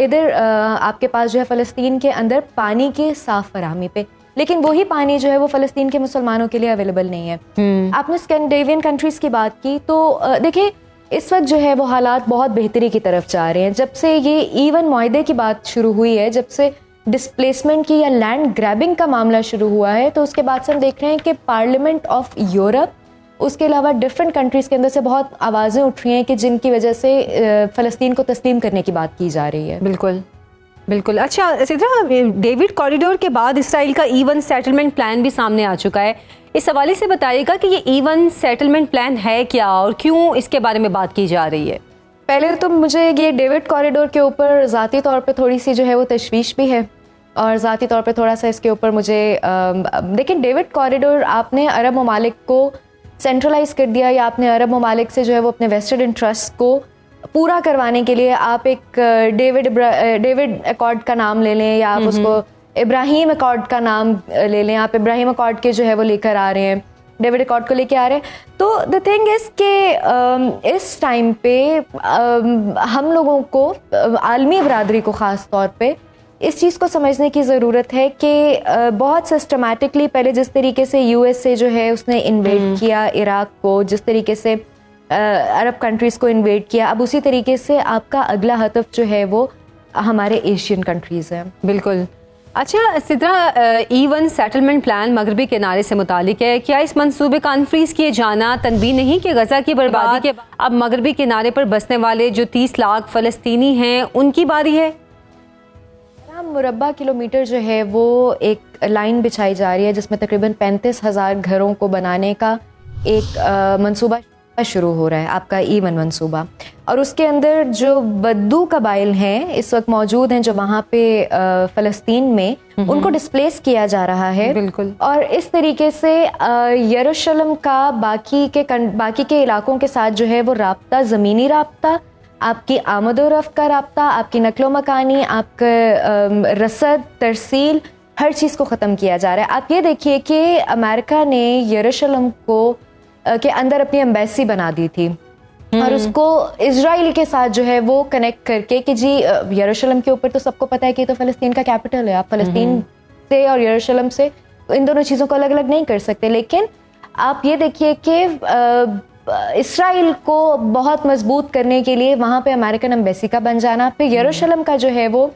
इधर आपके पास जो है फ़लस्तीन के अंदर पानी की साफ फराहमी पे, लेकिन वही पानी जो है वो फ़लस्तीन के मुसलमानों के लिए अवेलेबल नहीं है। आपने स्कैंडिनेवियन कंट्रीज़ की बात की तो देखिए इस वक्त जो है वो हालात बहुत बेहतरी की तरफ जा रहे हैं। जब से ये E1 मुआहदे की बात शुरू हुई है, जब से डिस्प्लेसमेंट की या लैंड ग्रैबिंग का मामला शुरू हुआ है, तो उसके बाद से हम देख रहे हैं कि पार्लियामेंट ऑफ यूरोप, उसके अलावा डिफरेंट कंट्रीज़ के अंदर से बहुत आवाज़ें उठ रही हैं कि जिनकी वजह से फ़लस्तीन को तस्लीम करने की बात की जा रही है। बिल्कुल बिल्कुल। अच्छा सिद्रा, डेविड कॉरिडोर के बाद इसराइल का E1 सेटलमेंट प्लान भी सामने आ चुका है। इस हवाले से बताइएगा कि ये E1 सेटलमेंट प्लान है क्या और क्यों इसके बारे में बात की जा रही है? पहले तो मुझे ये डेविड कॉरिडोर के ऊपर ज़ाती तौर पे थोड़ी सी जो है वो तशवीश भी है और ज़ाती तौर पे थोड़ा सा इसके ऊपर मुझे लेकिन डेविड कॉरिडोर आपने अरब ममालिक को सेंट्रलाइज कर दिया या आपने अरब ममालिक से जो है वो अपने वेस्टेड इंटरेस्ट को पूरा करवाने के लिए आप एक डेविड अकॉर्ड का नाम ले लें या आप उसको इब्राहिम अकॉर्ड का नाम ले लें। आप इब्राहिम अकॉर्ड के जो है वो लेकर आ रहे हैं, डेविड अकॉर्ड को लेके आ रहे हैं। तो द थिंग इज़ कि इस टाइम पे हम लोगों को आलमी बरादरी को ख़ास तौर पे इस चीज़ को समझने की ज़रूरत है कि बहुत सिस्टमैटिकली पहले जिस तरीके से USA जो है उसने इन्वेड किया इराक़ को, जिस तरीके से अरब कंट्रीज़ को इन्वेड किया, अब उसी तरीके से आपका अगला हदफ जो है वो हमारे एशियन कंट्रीज़ हैं। बिल्कुल। अच्छा सिद्रा, E1 सेटलमेंट प्लान मगरबी किनारे से मुतालिक है। क्या इस मंसूबे का अनफ्रीज किए जाना तनबी नहीं कि गजा की बर्बादी के अब मगरबी किनारे पर बसने वाले जो 30 लाख फ़लस्तीनी हैं उनकी बारी है? मुरब्बा किलोमीटर जो है वो एक लाइन बिछाई जा रही है जिसमें तकरीबन 35,000 घरों को बनाने का एक मंसूबा शुरू हो रहा है, आपका E1 मंसूबा। और उसके अंदर जो बद्दू कबाइल हैं इस वक्त मौजूद हैं जो वहाँ पे फ़लस्तीन में, उनको डिस्प्लेस किया जा रहा है। बिल्कुल। और इस तरीके से यरूशलेम का बाकी के इलाकों के साथ जो है वो राब्ता, ज़मीनी राब्ता, आपकी आमद व रफ्त का राब्ता, आपकी नकलो मकानी, आपका रसद तरसील, हर चीज़ को ख़त्म किया जा रहा है। आप ये देखिए कि अमेरिका ने यरूशलेम को के अंदर अपनी एम्बेसी बना दी थी और उसको इजराइल के साथ जो है वो कनेक्ट करके कि जी यरूशलेम के ऊपर तो सबको पता है कि तो फ़लस्तीन का कैपिटल है, आप फ़लस्तीन से और यरूशलेम से इन दोनों चीज़ों को अलग अलग नहीं कर सकते। लेकिन आप ये देखिए कि इसराइल को बहुत मजबूत करने के लिए वहाँ पे अमेरिकन एम्बेसी का बन जाना, फिर यरूशलेम का जो है वो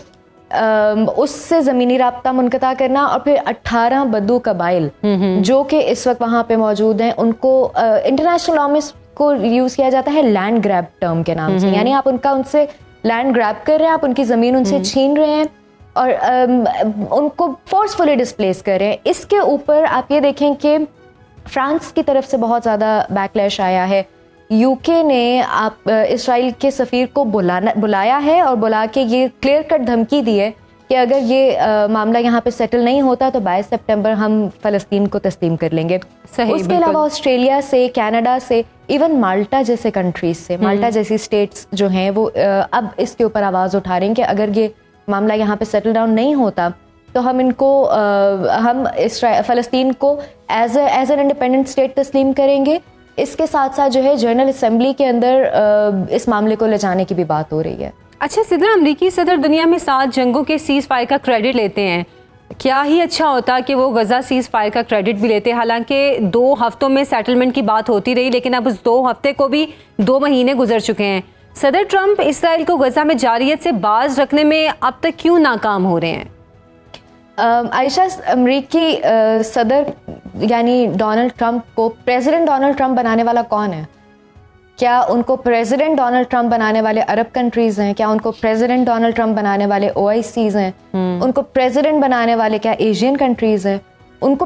उससे ज़मीनी राब्ता मुनक़ता करना, और फिर 18 बद्दू कबाइल जो कि इस वक्त वहाँ पे मौजूद हैं उनको इंटरनेशनल लॉ में को यूज़ किया जाता है लैंड ग्रैब टर्म के नाम से, यानी आप उनसे लैंड ग्रैब कर रहे हैं, आप उनकी ज़मीन उनसे छीन रहे हैं और उनको फोर्सफुली डिस्प्लेस कर रहे हैं। इसके ऊपर आप ये देखें कि फ्रांस की तरफ से बहुत ज़्यादा बैकलैश आया है। यूके ने इसराइल के सफ़ीर को बुलाया है और बुला के ये क्लियर कट धमकी दी है कि अगर ये मामला यहाँ पे सेटल नहीं होता तो 22 सितंबर हम फ़लस्तीन को तस्लीम कर लेंगे। उसके अलावा ऑस्ट्रेलिया से, कनाडा से, इवन माल्टा जैसे कंट्रीज से, माल्टा जैसी स्टेट्स जो हैं वो अब इसके ऊपर आवाज़ उठा रहे हैं कि अगर ये मामला यहाँ पे सेटल डाउन नहीं होता तो हम इनको हम फ़लस्तीन को एज एन इंडिपेंडेंट स्टेट तस्लीम करेंगे। इसके साथ साथ जो है जनरल असेंबली के अंदर इस मामले को ले जाने की भी बात हो रही है। अच्छा सिद्रा, अमरीकी सदर दुनिया में 7 जंगों के सीज़ फायर का क्रेडिट लेते हैं, क्या ही अच्छा होता कि वो गज़ा सीज़ फायर का क्रेडिट भी लेते। हालांकि 2 हफ्तों में सेटलमेंट की बात होती रही, लेकिन अब उस 2 हफ्ते को भी 2 महीने गुजर चुके हैं। सदर ट्रंप इसराइल को गज़ा में जारियत से बाज रखने में अब तक क्यों नाकाम हो रहे हैं? आयशा, अमरीकी सदर यानी डोनाल्ड ट्रंप को प्रेसिडेंट डोनाल्ड ट्रंप बनाने वाला कौन है? क्या उनको प्रेसिडेंट डोनाल्ड ट्रंप बनाने वाले अरब कंट्रीज हैं? क्या उनको प्रेसिडेंट डोनाल्ड ट्रंप बनाने वाले OICs हैं? उनको प्रेसिडेंट बनाने वाले क्या एशियन कंट्रीज हैं? उनको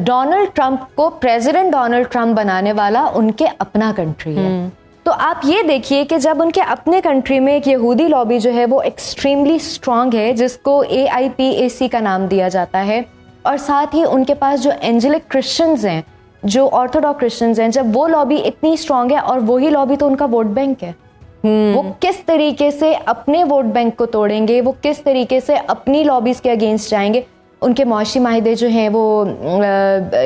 डोनाल्ड ट्रंप को प्रेसिडेंट डोनाल्ड ट्रंप बनाने वाला उनके अपना कंट्री है। तो आप ये देखिए कि जब उनके अपने कंट्री में एक यहूदी लॉबी जो है वो एक्सट्रीमली स्ट्रांग है, जिसको AIPAC का नाम दिया जाता है, और साथ ही उनके पास जो एंजेलिक क्रिश्चियंस हैं, जो ऑर्थोडॉक्स क्रिश्चियंस हैं, जब वो लॉबी इतनी स्ट्रांग है और वही लॉबी तो उनका वोट बैंक है, वो किस तरीके से अपने वोट बैंक को तोड़ेंगे, वो किस तरीके से अपनी लॉबीज़ के अगेंस्ट जाएंगे। उनके मुआशी माहिदे जो हैं वो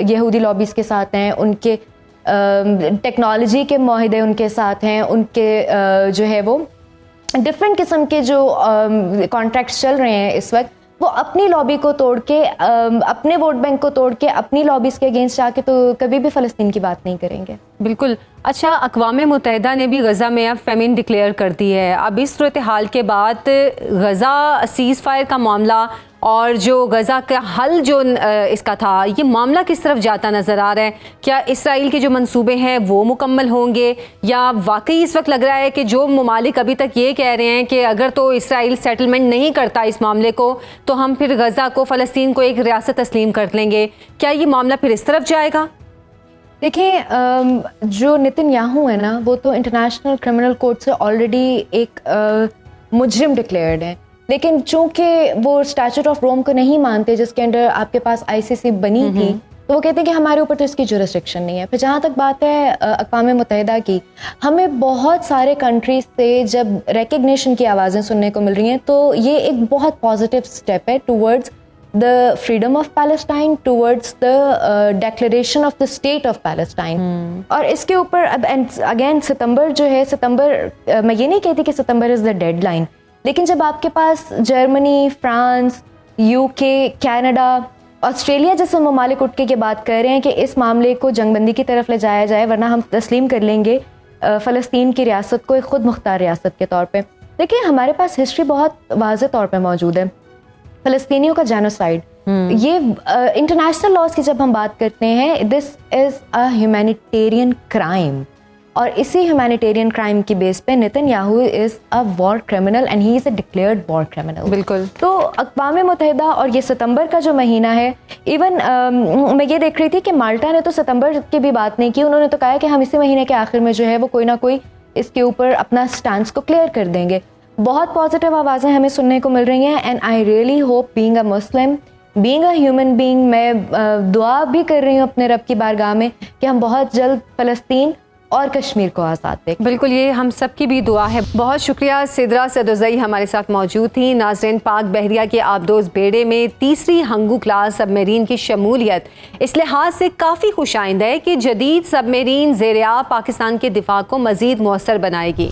यहूदी लॉबीज़ के साथ हैं, उनके टेक्नोलॉजी के माहिदे उनके साथ हैं, उनके जो है वो डिफरेंट किस्म के जो कॉन्ट्रैक्ट्स चल रहे हैं इस वक्त, वो अपनी लॉबी को तोड़ के अपने वोट बैंक को तोड़ के अपनी लॉबीज़ के अगेंस्ट जाके तो कभी भी फ़लस्तीन की बात नहीं करेंगे। बिल्कुल। अच्छा, अक़वाम मुत्तहिदा ने भी गज़ा में अब फेमिन डिक्लेयर कर दी है। अब इस सूरत हाल के बाद गज़ा सीज़ फायर का मामला और जो गज़ा का हल जो इसका था, ये मामला किस तरफ जाता नज़र आ रहा है? क्या इसराइल के जो मंसूबे हैं वो मुकम्मल होंगे, या वाकई इस वक्त लग रहा है कि जो ममालिक अभी तक ये कह रहे हैं कि अगर तो इसराइल सेटलमेंट नहीं करता इस मामले को तो हम फिर गज़ा को, फ़लस्तीन को एक रियासत तस्लीम कर लेंगे, क्या ये मामला फिर इस तरफ जाएगा? देखिए, जो नेतन्याहू है ना, वो तो इंटरनेशनल क्रिमिनल कोर्ट से ऑलरेडी एक मुजरिम डिक्लेयर्ड है, लेकिन चूंकि वो स्टैट्यूट ऑफ रोम को नहीं मानते जिसके अंडर आपके पास ICC बनी थी, तो वो कहते हैं कि हमारे ऊपर तो इसकी जुरिस्डिक्शन नहीं है। फिर जहाँ तक बात है अक़वाम मुत्तहिदा की, हमें बहुत सारे कंट्रीज से जब रिकग्निशन की आवाज़ें सुनने को मिल रही हैं, तो ये एक बहुत पॉजिटिव स्टेप है towards the freedom of Palestine, towards the declaration of the state of Palestine. और इसके ऊपर अब अगेन सितंबर जो है, सितंबर मैं ये नहीं कहती कि सितंबर इज़ द डेडलाइन, लेकिन जब आपके पास Germany, France, UK, Canada, Australia जैसे ममालिक उठ के बात कर रहे हैं कि इस मामले को जंगबंदी की तरफ ले जाया जाए, वरना हम तस्लीम कर लेंगे फ़लस्तीन की रियासत को एक खुद मुख्तार रियासत के तौर पे। देखिए, हमारे पास हिस्ट्री बहुत वाज़े तौर पे मौजूद है फ़लस्तीनियों का जेनोसाइड। ये इंटरनेशनल लॉज की जब हम बात करते हैं, this is a humanitarian crime, और इसी ह्यूमैनिटेरियन क्राइम की बेस पे Netanyahu is a war criminal and he is a declared war criminal. बिल्कुल। तो अक़वाम मुत्तहिदा और ये सितंबर का जो महीना है, इवन मैं ये देख रही थी कि माल्टा ने तो सितंबर की भी बात नहीं की, उन्होंने तो कहा कि हम इसी महीने के आखिर में जो है वो कोई ना कोई इसके ऊपर अपना स्टैंड को क्लियर कर देंगे। बहुत पॉजिटिव आवाज़ें हमें सुनने को मिल रही हैं, and I really hope, being a Muslim, being a human being, मैं दुआ भी कर रही हूँ अपने रब की बारगाह में कि हम बहुत जल्द फ़लस्तीन और कश्मीर को आज़ाद देखें। बिल्कुल, ये हम सबकी भी दुआ है। बहुत शुक्रिया। सिद्रा सदुज़ई हमारे साथ मौजूद थी। नाज़रीन, पाक बहरिया के आबदोज बेड़े में तीसरी हंगू क्लास सबमरीन की शमूलियत इस लिहाज से काफ़ी खुशाइंद है कि जदीद सबमरीन ज़ेर-ए-आब पाकिस्तान के दिफा को मज़ीद मौसर बनाएगी।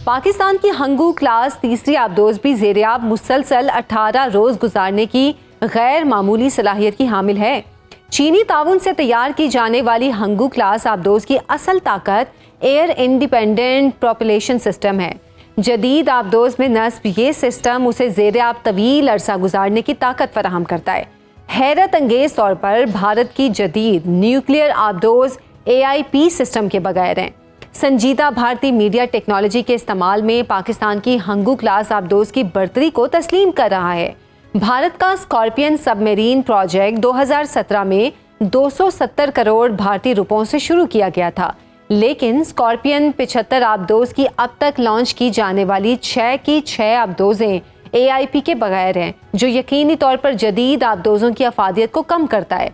पाकिस्तान की हंगू क्लास तीसरी आबदोज भी ज़ेर-ए-आब मुसलसल 18 रोज़ गुजारने की गैर मामूली सलाहियत की हामिल है। चीनी ताउन से तैयार की जाने वाली हंगू क्लास आबदोज की असल ताकत एयर इंडिपेंडेंट प्रोपल्शन सिस्टम है। जदीद आबदोज में नस्ब ये सिस्टम उसे ज़ेर-ए-आब तवील अरसा गुजारने की ताकत फराहम करता है। हैरत अंगेज तौर पर भारत की जदीद न्यूक्लियर आबदोज AIP सिस्टम के बगैर हैं। संजीदा भारतीय मीडिया टेक्नोलॉजी के इस्तेमाल में पाकिस्तान की हंगू क्लास आबदोज की बर्तरी को तस्लीम कर रहा है। भारत का स्कॉर्पियन सबमरीन प्रोजेक्ट 2017 में 270 करोड़ भारतीय रुपयों से शुरू किया गया था, लेकिन स्कॉर्पियन 75 आबदोज की अब तक लॉन्च की जाने वाली 6 की 6 आबदोजें AIP के बगैर हैं, जो यकीनी तौर पर जदीद आबदोजों की अफादियत को कम करता है।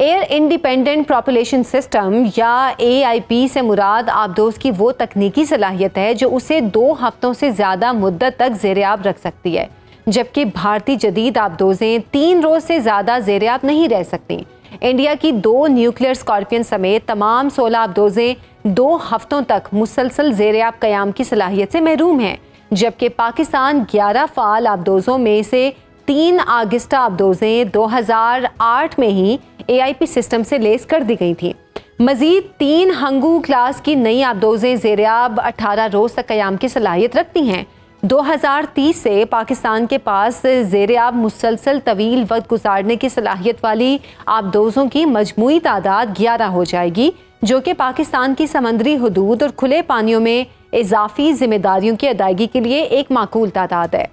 एयर इंडिपेंडेंट प्रोपल्शन सिस्टम या AIP से मुराद आबदोज की वो तकनीकी सलाहियत है जो उसे 2 हफ्तों से ज़्यादा मुद्दत तक ज़ेर-ए-आब रख सकती है, जबकि भारतीय जदीद आबदोजें 3 रोज़ से ज़्यादा ज़ेर-ए-आब नहीं रह सकती। इंडिया की 2 न्यूक्लियर स्कॉर्पियन समेत तमाम 16 आबदोजें 2 हफ्तों तक मुसलसल ज़ेर-ए-आब क़याम की सलाहियत से महरूम हैं, जबकि पाकिस्तान 11 फ़ाल आबदोजों में से 3 आगिस्टा आबदोजें 2008 में ही AIP सिस्टम से लेस कर दी गई थी। मजीद 3 हंगू क्लास की नई आबदोजें ज़ेर-ए-आब 18 रोज़ तक क़याम की सलाहियत रखती हैं। 2030 से पाकिस्तान के पास ज़ेर-ए-आब मुसलसल तवील वक्त गुजारने की सलाहियत वाली आबदोजों की मजमूई तादाद 11 हो जाएगी, जो कि पाकिस्तान की समंदरी हुदूद और खुले पानियों में इजाफी जिम्मेदारियों की अदायगी के लिए एक माकूल तादाद है।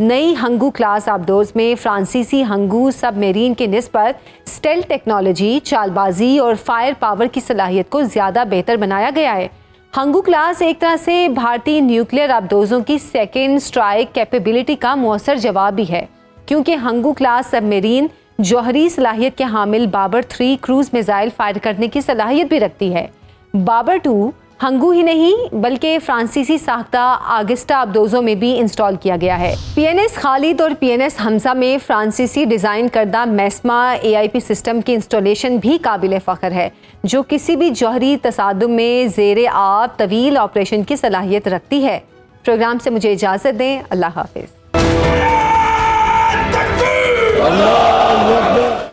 नई हंगू क्लास आबदोज में फ्रांसीसी हंगू सबमरीन के निस्बत स्टेल टेक्नोलॉजी, चालबाजी और फायर पावर की सलाहियत को ज़्यादा बेहतर बनाया गया है। हंगू क्लास एक तरह से भारतीय न्यूक्लियर आबदोजों की सेकेंड स्ट्राइक कैपेबिलिटी का मौसर जवाब भी है, क्योंकि हंगू क्लास सबमरीन जौहरी सलाहियत के हामिल बाबर 3 क्रूज मिसाइल फायर करने की सलाहियत भी रखती है। बाबर 2 हंगू ही नहीं बल्कि फ्रांसीसी साख्ता आगिस्टा आबदोजों में भी इंस्टॉल किया गया है। PNS खालिद और PNS हमजा में फ्रांसीसी डिज़ाइन करदा मेस्मा AIP सिस्टम की इंस्टॉलेशन भी काबिल फ़ख्र है, जो किसी भी जौहरी तसादुम में ज़ेर-ए-आब तवील ऑपरेशन की सलाहियत रखती है। प्रोग्राम से मुझे इजाज़त दें। अल्लाह हाफिज़।